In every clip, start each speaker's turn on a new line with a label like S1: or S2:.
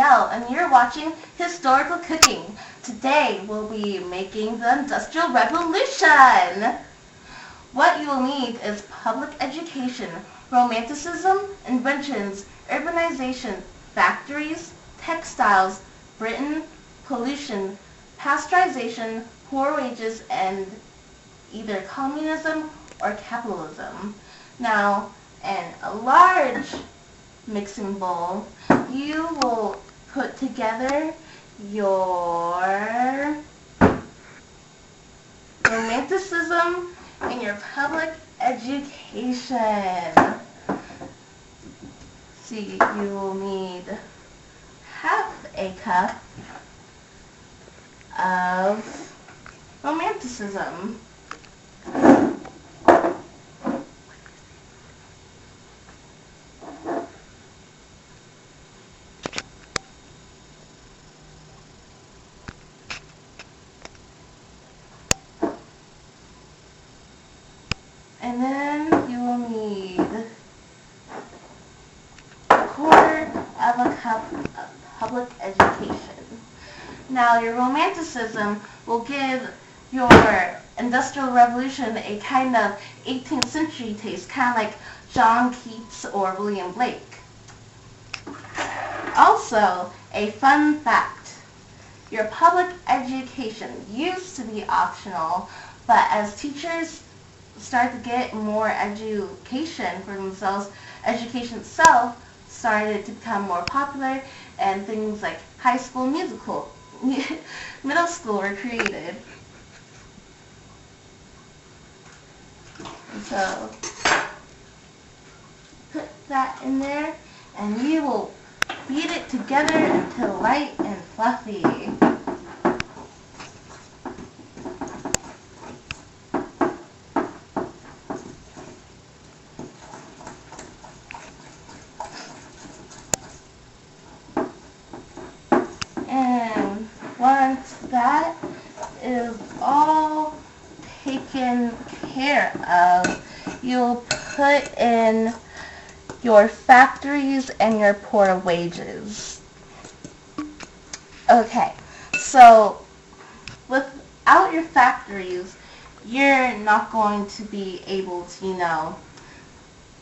S1: Danielle, and you're watching Historical Cooking. Today we'll be making the Industrial Revolution. What you will need is public education, romanticism, inventions, urbanization, factories, textiles, Britain, pollution, pasteurization, poor wages, and either communism or capitalism. Now, in a large mixing bowl, you will put together your romanticism and your public education. So you will need half a cup of romanticism. And then you will need a quarter of a cup of public education. Now your romanticism will give your Industrial Revolution a kind of 18th century taste, kind of like John Keats or William Blake. Also, a fun fact, your public education used to be optional, but as teachers start to get more education for themselves, education itself started to become more popular, and things like High School Musical, middle school were created. And so put that in there, and you will beat it together until light and fluffy. And once that is all taken care of, you'll put in your factories and your poor wages. Okay, so without your factories, you're not going to be able to,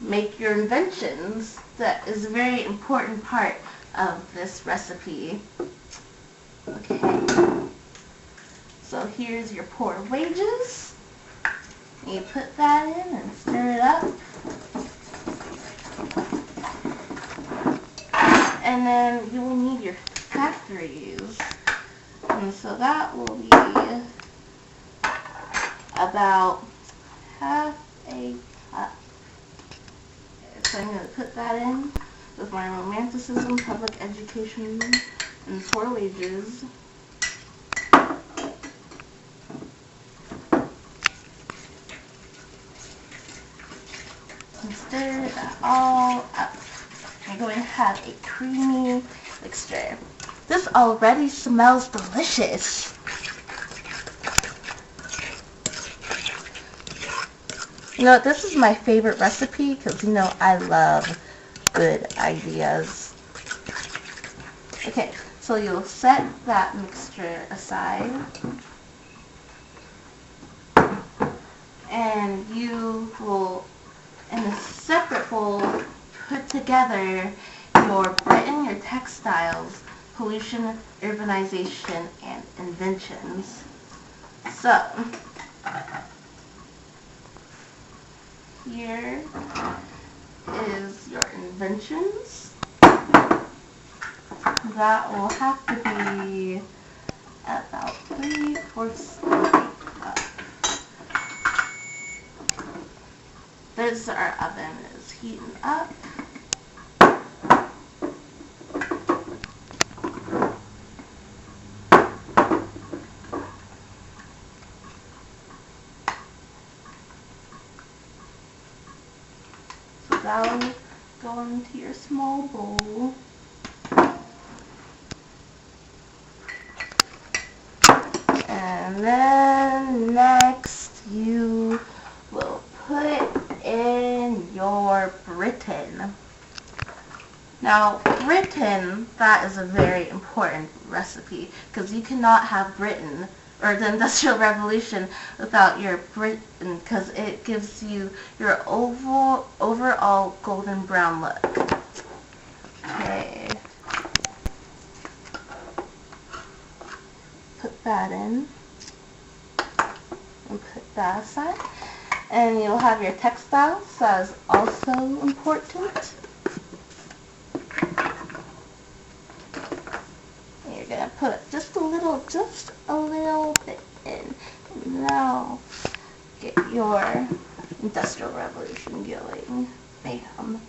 S1: make your inventions. That is a very important part of this recipe. Okay, so here's your poor wages. You put that in and stir it up. And then you will need your factories. And so that will be about half a cup. So I'm going to put that in with my romanticism, public education, and poor wages. And stir that all up. I'm going to have a creamy mixture. This already smells delicious. This is my favorite recipe because, I love good ideas. Okay, so you'll set that mixture aside. And you will, in a separate bowl, put together your Britain, your textiles, pollution, urbanization, and inventions. So, here is your inventions. That will have to be about 3/4 of a cup. This, our oven is heating up. So that will go into your small bowl. And then next you will put in your Britain. Now, Britain, that is a very important recipe because you cannot have Britain or the Industrial Revolution without your Britain because it gives you your overall golden brown look. Okay. Put that in and put that aside. And you'll have your textiles, that is also important. And you're going to put just a little bit in. And now get your Industrial Revolution going. Bam.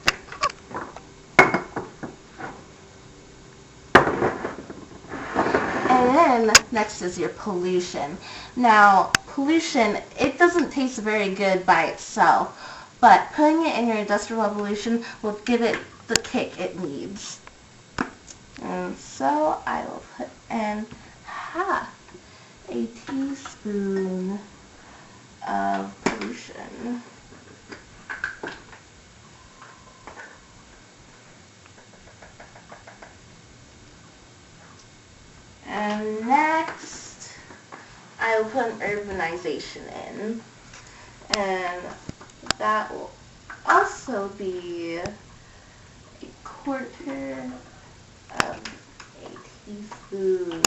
S1: And then next is your pollution. Now, pollution, it doesn't taste very good by itself, but putting it in your Industrial Revolution will give it the kick it needs. And so I will put in half a teaspoon of pollution. And next, I will put an urbanization in. And that will also be a quarter of a teaspoon.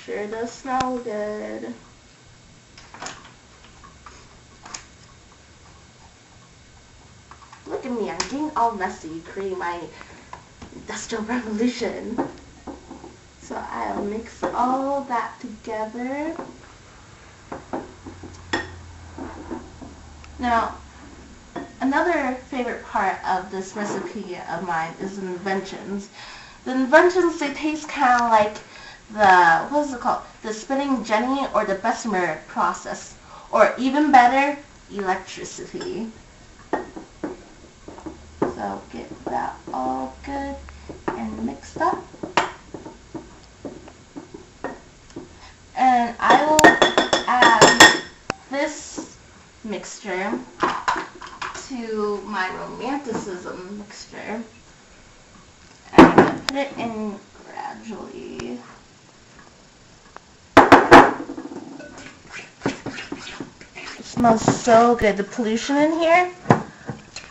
S1: Sure does smell good. Look at me, I'm getting all messy creating my Industrial Revolution. So I'll mix all that together. Now, another favorite part of this recipe of mine is the inventions. The inventions, they taste kind of like the, what is it called? The spinning jenny or the Bessemer process. Or even better, electricity. So get that all good and mixed up. And I will add this mixture to my romanticism mixture. And I'm going to put it in gradually. It smells so good. The pollution in here,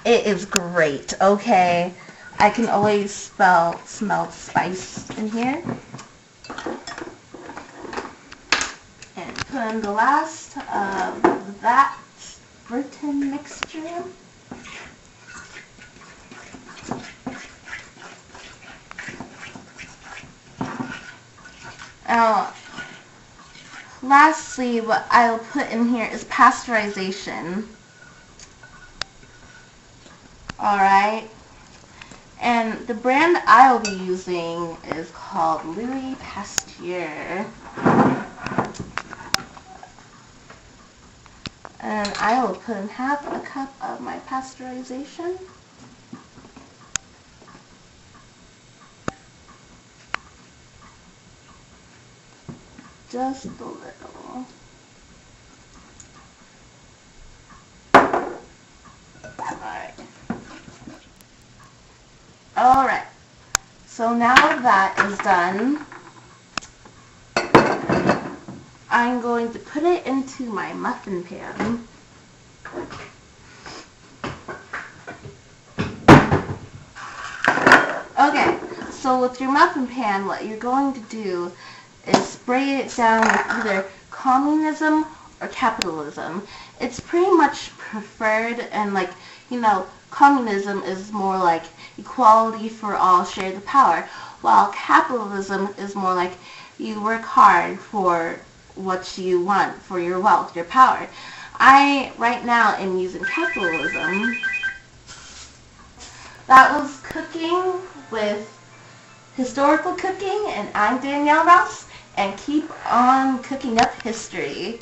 S1: it is great, okay? I can always smell spice in here. And put in the last of that Britain mixture. Now, lastly, what I'll put in here is pasteurization. Alright. And the brand I'll be using is called Louis Pasteur. And I will put in half a cup of my pasteurization. Just a little. Alright. So now that is done, I'm going to put it into my muffin pan. Okay, so with your muffin pan, what you're going to do is spray it down with either communism or capitalism. It's pretty much preferred, and like, you know, communism is more like equality for all, share the power, while capitalism is more like you work hard for what you want, for your wealth, your power. I, right now, am using capitalism. That was Cooking with Historical Cooking, and I'm Danielle Ross, and keep on cooking up history.